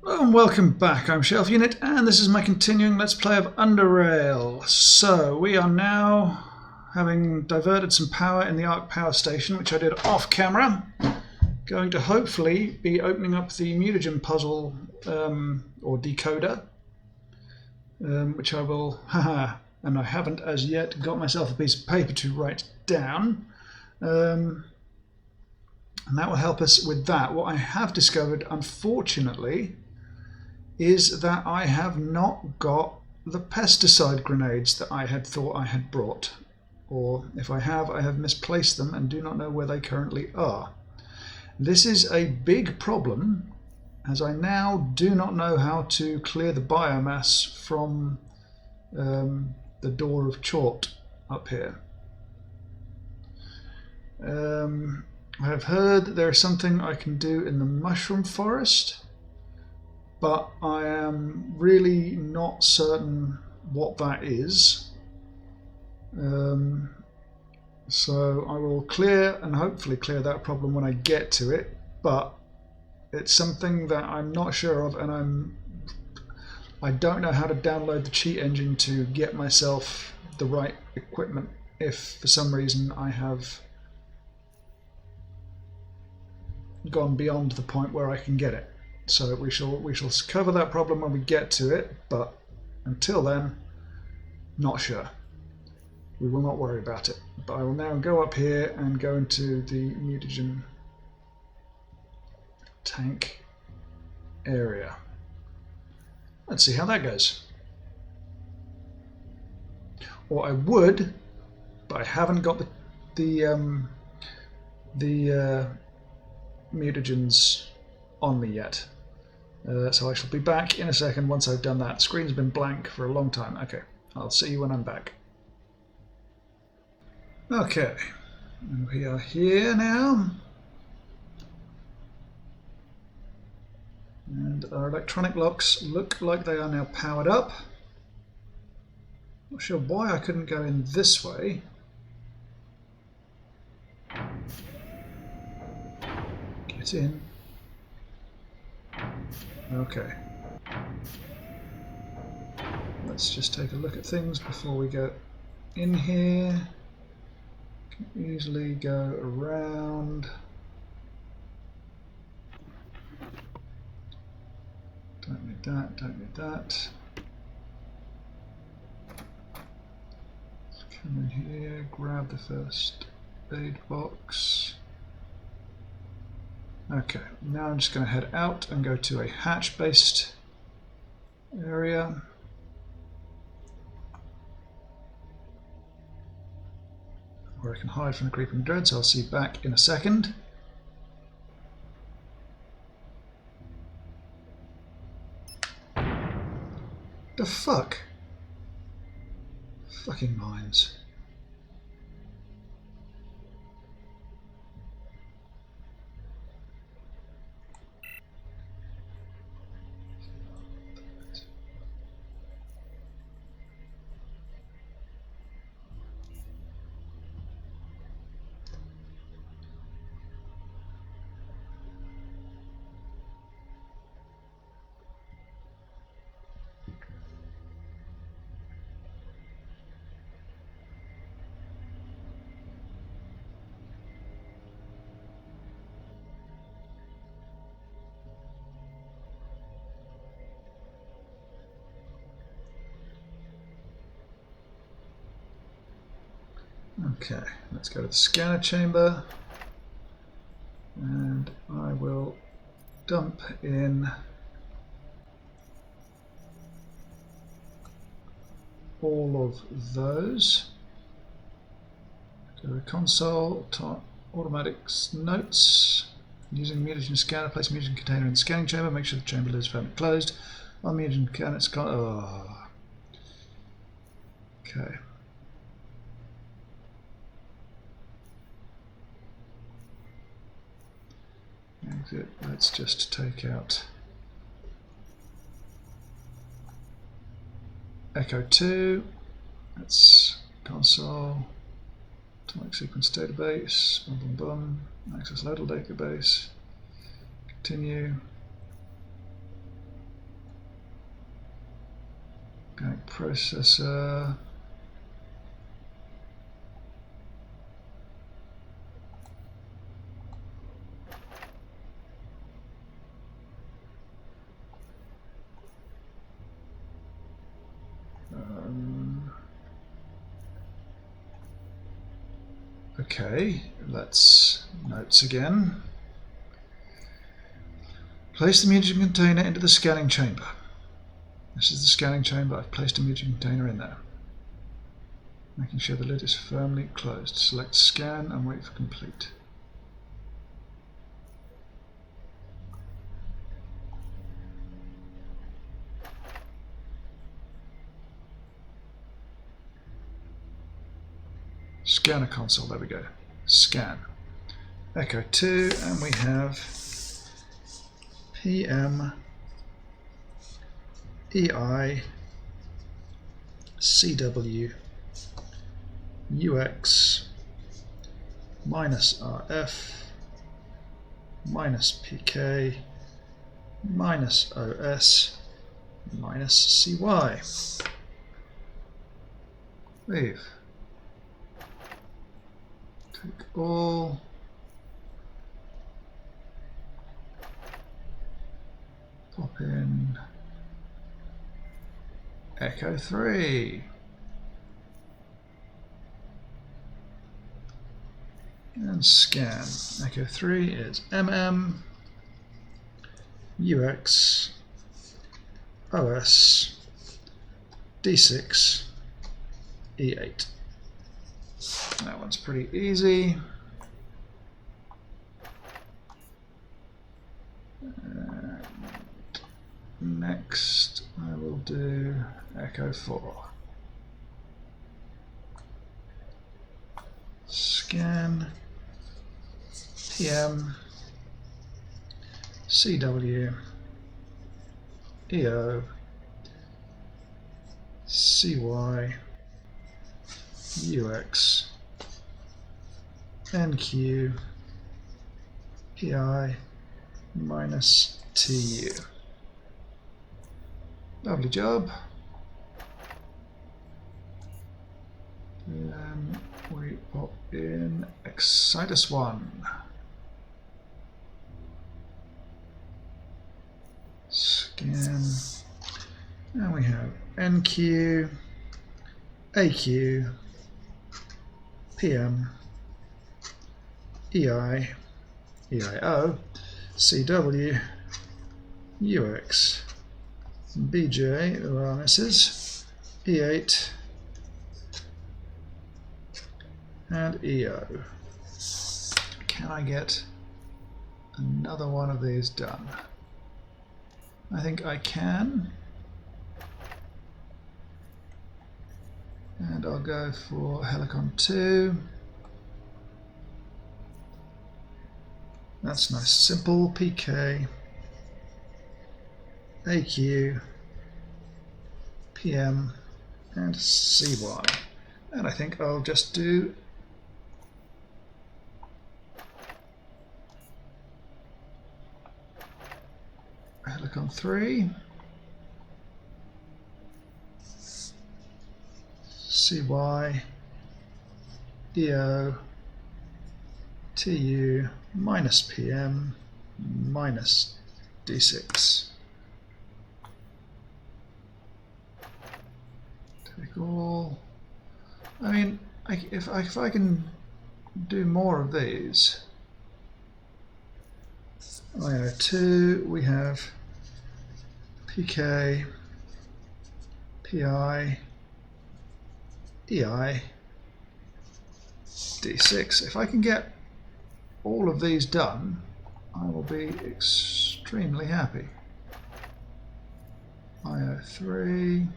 And welcome back, I'm Shelf Unit, and this is my continuing Let's Play of Underrail. So, we are now, having diverted some power in the Arc Power Station, which I did off camera, going to hopefully be opening up the Mutagen puzzle, or decoder, which I will, and I haven't as yet got myself a piece of paper to write down. And that will help us with that. What I have discovered, unfortunately, is that I have not got the pesticide grenades that I had thought I had brought. Or if I have misplaced them and do not know where they currently are. This is a big problem, as I now do not know how to clear the biomass from the door of Chort up here. I have heard that there is something I can do in the mushroom forest, but I am really not certain what that is. So I will clear and hopefully clear that problem when I get to it, but it's something that I'm not sure of, and I don't know how to download the cheat engine to get myself the right equipment if for some reason I have gone beyond the point where I can get it. So we shall cover that problem when we get to it, but until then, not sure. We will not worry about it. But I will now go up here and go into the mutagen tank area. Let's see how that goes. Or I would, but I haven't got the mutagens on me yet. So I shall be back in a second once I've done that. The screen's been blank for a long time. Okay, I'll see you when I'm back. Okay, and we are here now. And our electronic locks look like they are now powered up. Not sure why I couldn't go in this way. Get in. Okay. Let's just take a look at things before we go in here. Can easily go around. Don't need that, don't need that. Let's come in here, grab the first aid box. Okay, now I'm just going to head out and go to a hatch-based area. Where I can hide from the creeping dreads. I'll see you back in a second. The fuck? Fucking mines. Okay, let's go to the scanner chamber, and I will dump in all of those. Go to console, automatic notes, using mutagen scanner, place mutagen container in the scanning chamber, make sure the chamber lid is firmly closed. On mutagen scanner, it's got, okay. Exit. Let's just take out Echo 2. That's console, atomic sequence database, boom boom boom, access local database, continue. Organic processor. Okay, let's notes again. Place the mutagen container into the scanning chamber. This is the scanning chamber. I've placed a mutagen container in there. Making sure the lid is firmly closed. Select scan and wait for complete. Scanner console, there we go. Scan. Echo 2, and we have PM EI CW UX minus RF minus PK minus OS minus CY. Leave. Take all. Pop in Echo 3. And scan. Echo 3 is UX OS D6 E8. That one's pretty easy. Next, I will do Echo 4. Scan PM CW EO CY UX NQ PI minus TU. Lovely job. Then we pop in Excitus 1. Scan. And we have NQ, AQ, PM, EI, EIO, CW, UX, BJ, there are misses, E8, and EO. Can I get another one of these done? I think I can. And I'll go for Helicon 2. That's nice, simple. PK, AQ, PM, and CY. And I think I'll just do Helicon 3, CY, EO, TU, minus PM, minus D6. Take all. I mean, if I can do more of these. IO2, we have PK, PI, EI, D6. If I can get all of these done, I will be extremely happy. IO3,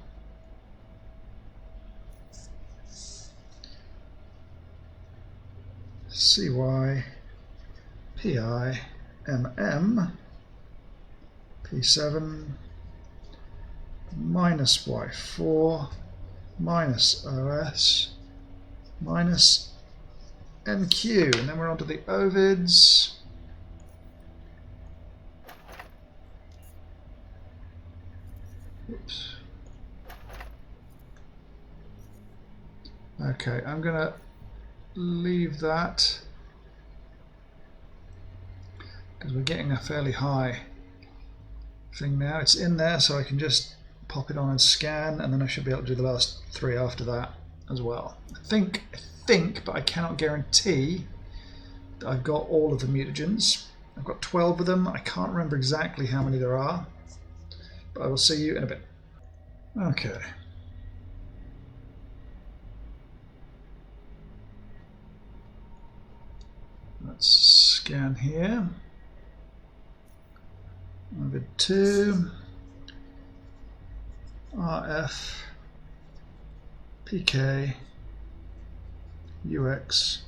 CY, PI, MM, P7, minus Y4, minus OS, minus NQ, and then we're on to the ovids. Oops. Okay, I'm gonna leave that because we're getting a fairly high thing now. It's in there, so I can just pop it on and scan, and then I should be able to do the last 3 after that as well. I think, but I cannot guarantee that I've got all of the mutagens. I've got 12 of them. I can't remember exactly how many there are, but I will see you in a bit. Okay. Let's scan here. Vid 2, RF, PK, UX,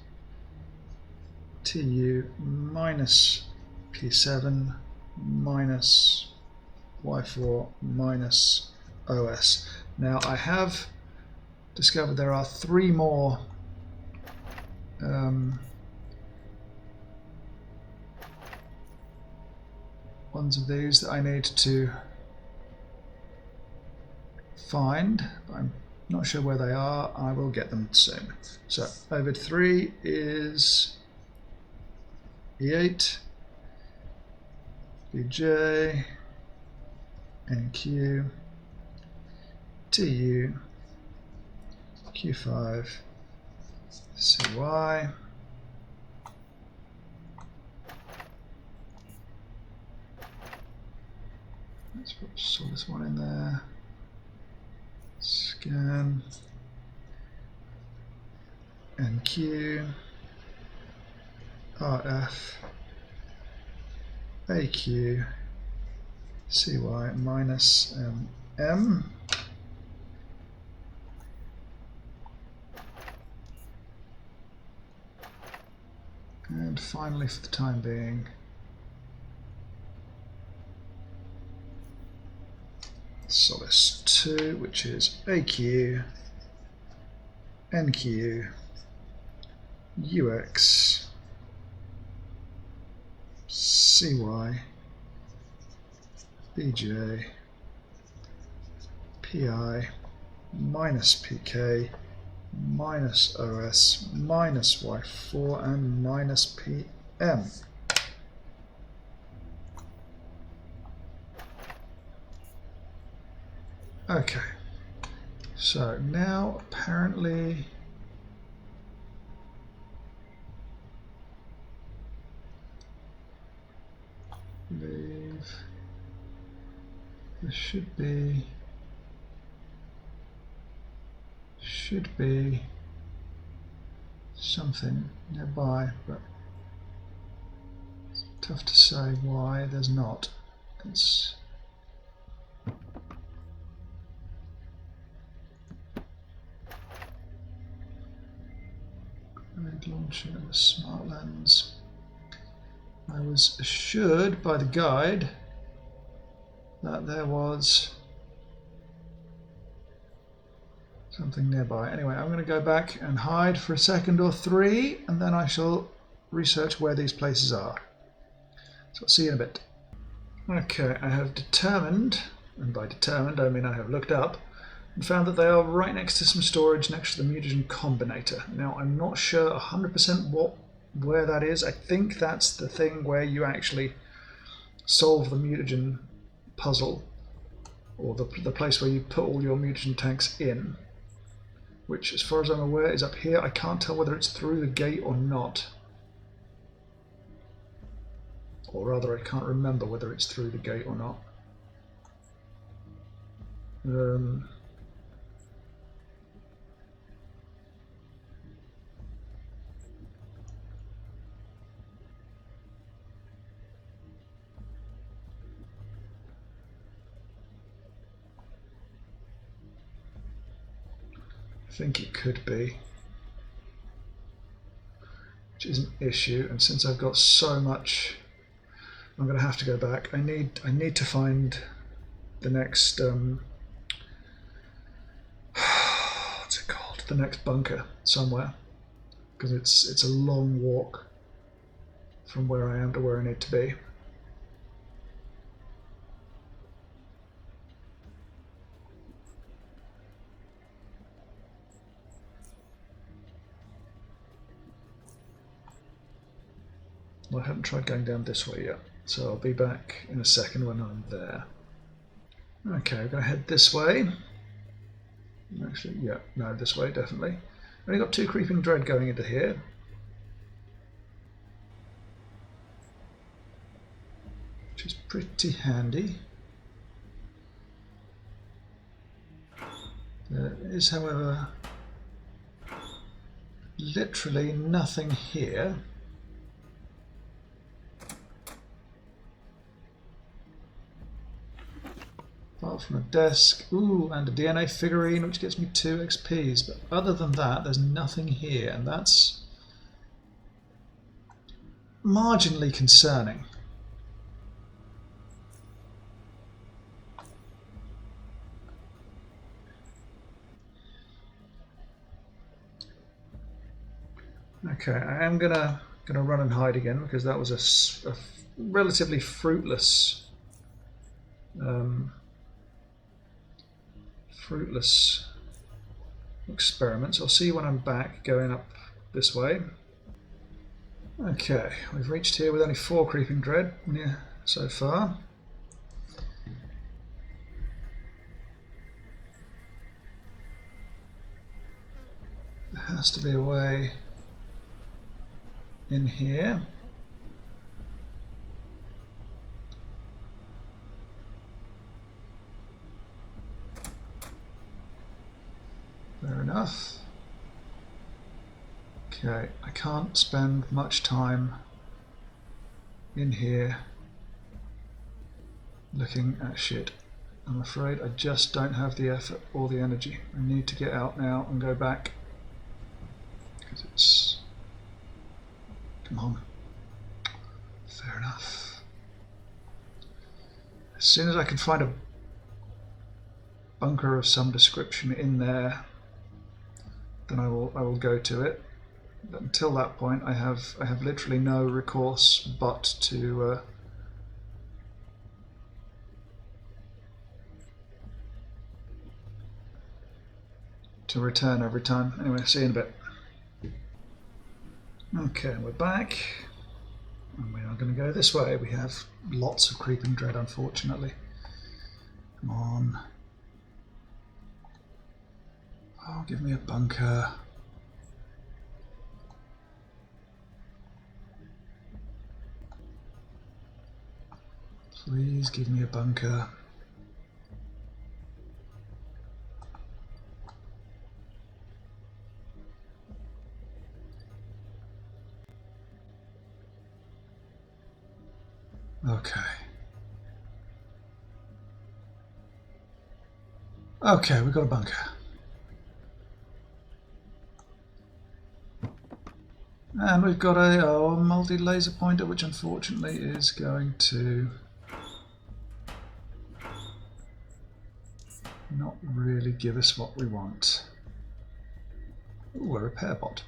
TU minus P7 minus Y4 minus OS. Now I have discovered there are 3 more ones of these that I need to find, but I'm not sure where they are. I will get them soon. So Ovid 3 is E8, BJ, NQ, TU, Q5, CY. Let's put this one in there. Scan. NQ. RF. AQ. CY minus M. And finally, for the time being, Solace 2, which is AQ, NQ, UX, CY, BJ, PI, minus PK, minus OS, minus Y4, and minus PM. Okay, so now apparently leave. There should be something nearby, but it's tough to say why there's not. It's launcher and the smart lens. I was assured by the guide that there was something nearby. Anyway, I'm going to go back and hide for a second or 3, and then I shall research where these places are. So I'll see you in a bit. Okay, I have determined, and by determined I mean I have looked up, and found that they are right next to some storage next to the mutagen combinator. Now I'm not sure 100% where that is. I think that's the thing where you actually solve the mutagen puzzle, or the place where you put all your mutagen tanks in, which as far as I'm aware is up here. I can't tell whether it's through the gate or not. Or rather, I can't remember whether it's through the gate or not. I think it could be, which is an issue. And since I've got so much, I'm going to have to go back. I need to find the next what's it called? The next bunker somewhere, because it's a long walk from where I am to where I need to be. Well, I haven't tried going down this way yet, so I'll be back in a second when I'm there. Okay, we're going to head this way. Actually, yeah, no, this way, definitely. Only got 2 creeping dread going into here. Which is pretty handy. There is, however, literally nothing here. Apart from a desk, ooh, and a DNA figurine, which gets me 2 XPs. But other than that, there's nothing here, and that's marginally concerning. Okay, I am gonna run and hide again because that was a relatively fruitless experiment. So I'll see you when I'm back going up this way. Okay, we've reached here with only 4 creeping dread so far. There has to be a way in here. Fair enough. Okay, I can't spend much time in here looking at shit. I'm afraid I just don't have the effort or the energy. I need to get out now and go back. Because it's... Come on. Fair enough. As soon as I can find a bunker of some description in there, then I will go to it. But until that point, I have literally no recourse but to return every time. Anyway, see you in a bit. Okay, we're back, and we are going to go this way. We have lots of creeping dread, unfortunately. Come on. Oh, give me a bunker. Please give me a bunker. Okay. Okay, we've got a bunker. And we've got a multi-laser pointer, which unfortunately is going to not really give us what we want. Ooh, a repair bot.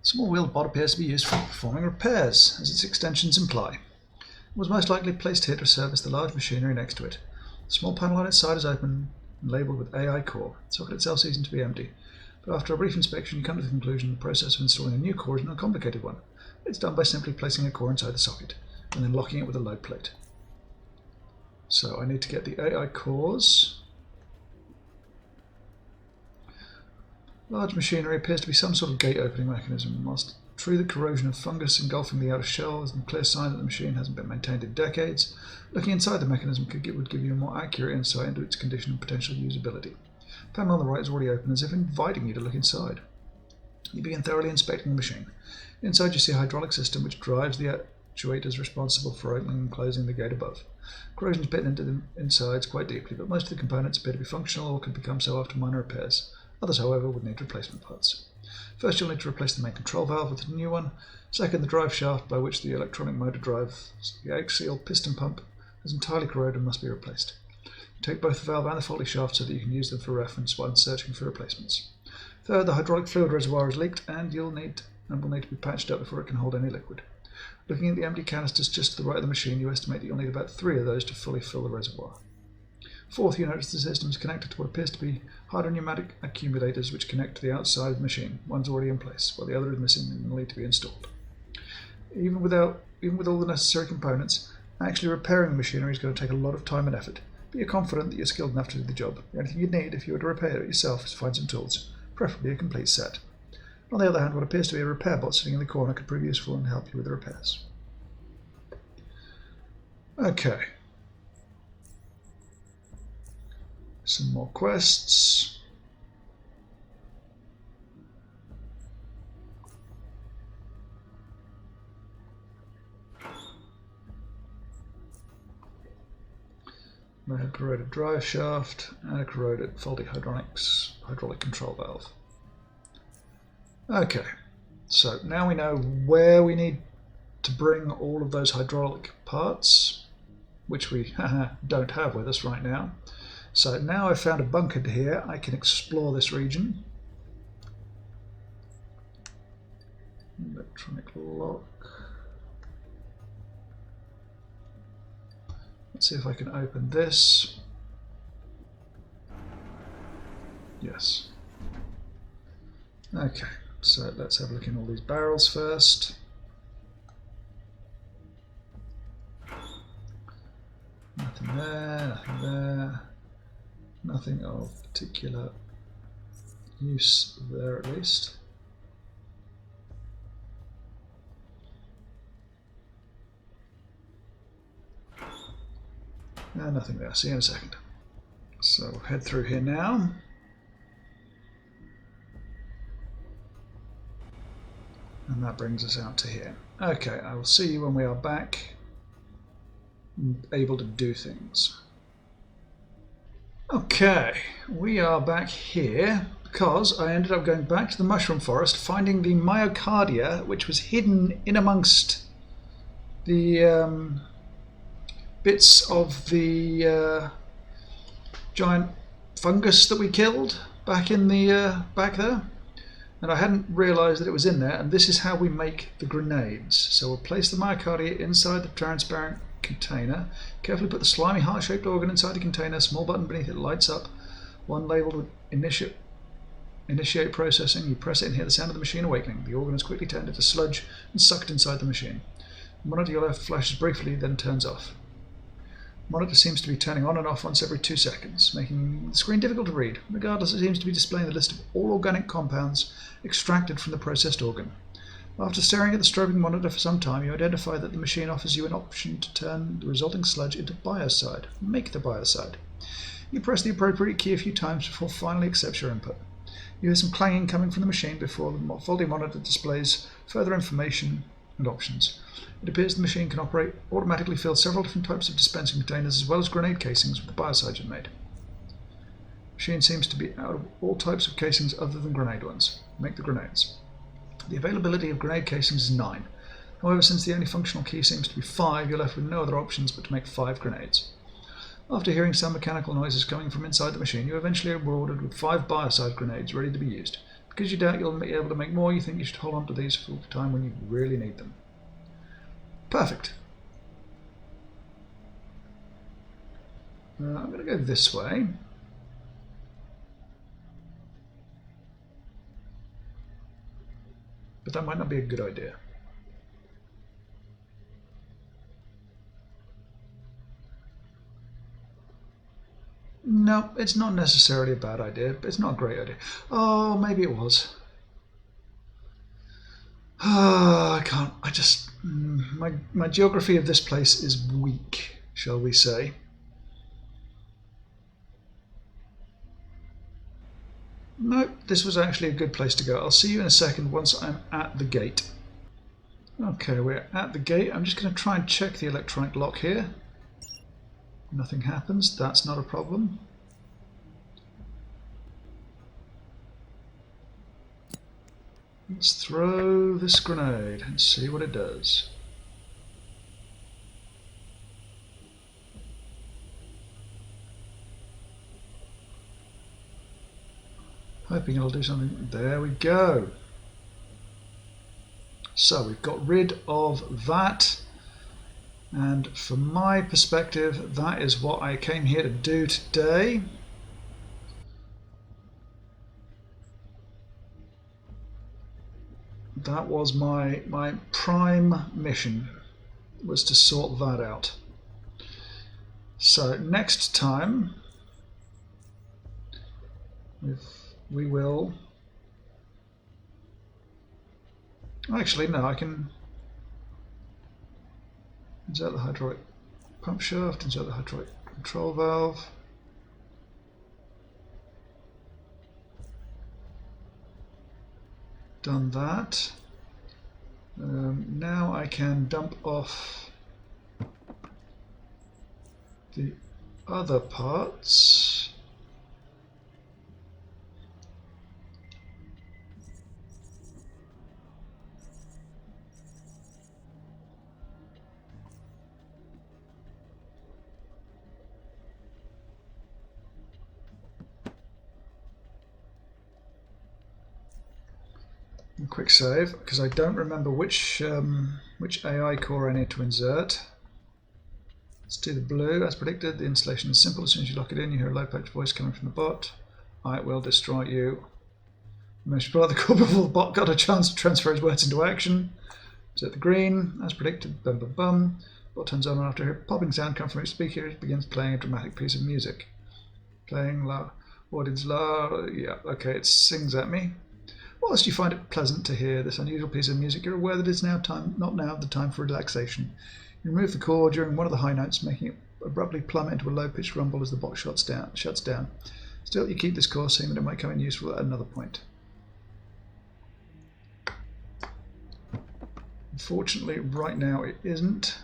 Small wheeled bot appears to be used for performing repairs, as its extensions imply. It was most likely placed here to service the large machinery next to it. The small panel on its side is open and labelled with AI core. The socket itself seems to be empty, but after a brief inspection you come to the conclusion the process of installing a new core is not a complicated one. It's done by simply placing a core inside the socket, and then locking it with a load plate. So I need to get the AI cores. Large machinery appears to be some sort of gate opening mechanism. Whilst true the corrosion of fungus engulfing the outer shell is a clear sign that the machine hasn't been maintained in decades, looking inside the mechanism would give you a more accurate insight into its condition and potential usability. The panel on the right is already open, as if inviting you to look inside. You begin thoroughly inspecting the machine. Inside you see a hydraulic system which drives the actuators responsible for opening and closing the gate above. Corrosion is bitten into the insides quite deeply, but most of the components appear to be functional or could become so after minor repairs. Others, however, would need replacement parts. First, you'll need to replace the main control valve with a new one. Second, the drive shaft by which the electronic motor drives the axial piston pump is entirely corroded and must be replaced. Take both the valve and the faulty shaft so that you can use them for reference while searching for replacements. Third, the hydraulic fluid reservoir is leaked and will need to be patched up before it can hold any liquid. Looking at the empty canisters just to the right of the machine, you estimate that you'll need about 3 of those to fully fill the reservoir. Fourth, you notice the system is connected to what appears to be hydropneumatic accumulators which connect to the outside of the machine. One's already in place, while the other is missing and will need to be installed. Even with all the necessary components, actually repairing the machinery is going to take a lot of time and effort. But you're confident that you're skilled enough to do the job. The only thing you'd need if you were to repair it yourself is to find some tools, preferably a complete set. On the other hand, what appears to be a repair bot sitting in the corner could prove useful and help you with the repairs. Okay. Some more quests. I have corroded drive shaft and a corroded faulty hydraulic control valve. Okay, so now we know where we need to bring all of those hydraulic parts, which we don't have with us right now. So now I've found a bunker here, I can explore this region. Electronic lock. Let's see if I can open this. Yes. Okay, so let's have a look in all these barrels first. Nothing there, nothing there. Nothing of particular use there at least. Nothing there. See you in a second. So we'll head through here now. And that brings us out to here. Okay, I will see you when we are back and able to do things. Okay, we are back here because I ended up going back to the mushroom forest, finding the myocardia, which was hidden in amongst the bits of the giant fungus that we killed back in the back there, and I hadn't realized that it was in there. And this is how we make the grenades. So we'll place the myocardia inside the transparent container, carefully put the slimy heart-shaped organ inside the container. A small button beneath it lights up, one labeled with initiate processing. You press it and hear the sound of the machine awakening. The organ is quickly turned into sludge and sucked inside the machine. The monitor your left flashes briefly, then turns off. Monitor seems to be turning on and off once every 2 seconds, making the screen difficult to read. Regardless, it seems to be displaying the list of all organic compounds extracted from the processed organ. After staring at the strobing monitor for some time, you identify that the machine offers you an option to turn the resulting sludge into biocide. Make the biocide. You press the appropriate key a few times before finally accepts your input. You hear some clanging coming from the machine before the faulty monitor displays further information and options. It appears the machine can automatically fill several different types of dispensing containers as well as grenade casings with the biocide you've made. The machine seems to be out of all types of casings other than grenade ones. Make the grenades. The availability of grenade casings is 9. However, since the only functional key seems to be 5, you're left with no other options but to make 5 grenades. After hearing some mechanical noises coming from inside the machine, you eventually are rewarded with 5 biocide grenades ready to be used. Because you doubt you'll be able to make more, you think you should hold on to these for the time when you really need them. Perfect. I'm going to go this way. But that might not be a good idea. No, it's not necessarily a bad idea, but it's not a great idea. Oh, maybe it was. I can't, my geography of this place is weak, shall we say. Nope, this was actually a good place to go. I'll see you in a second once I'm at the gate. Okay, we're at the gate. I'm just going to try and check the electronic lock here. Nothing happens, that's not a problem. Let's throw this grenade and see what it does. Hoping it'll do something. There we go. So we've got rid of that. And from my perspective, that is what I came here to do today. that was my prime mission, was to sort that out. So next time we will... Actually, no, I can insert the hydraulic pump shaft, insert the hydraulic control valve. Done that. Now I can dump off the other parts. Quick save, because I don't remember which AI core I need to insert. Let's do the blue. As predicted, the installation is simple. As soon as you lock it in, you hear a low-pitched voice coming from the bot. I will destroy you. You managed to pull out the core before the bot got a chance to transfer his words into action. Insert the green. As predicted, bum bum bum. Bot turns on and after a popping sound comes from its speaker, it begins playing a dramatic piece of music. Playing low. Audience low. Yeah, okay, it sings at me. Whilst you find it pleasant to hear this unusual piece of music, you're aware that it's now not now the time for relaxation. You remove the core during one of the high notes, making it abruptly plummet into a low-pitched rumble as the box shuts down. Still, you keep this core, seeing that it might come in useful at another point. Unfortunately, right now it isn't.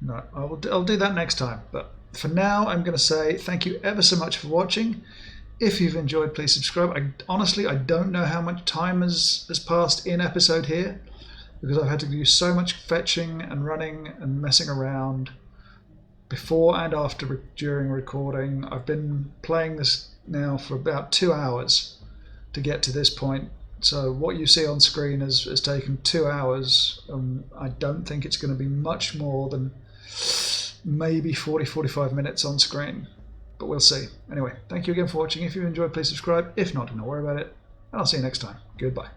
No, I'll do that next time. But for now, I'm going to say thank you ever so much for watching. If you've enjoyed, please subscribe. Honestly, I don't know how much time has passed in episode here, because I've had to do so much fetching and running and messing around before and after during recording. I've been playing this now for about 2 hours to get to this point. So what you see on screen has taken 2 hours. I don't think it's going to be much more than maybe 40-45 minutes on screen, but we'll see. Anyway, thank you again for watching. If you enjoyed, please subscribe. If not, don't worry about it, and I'll see you next time. Goodbye.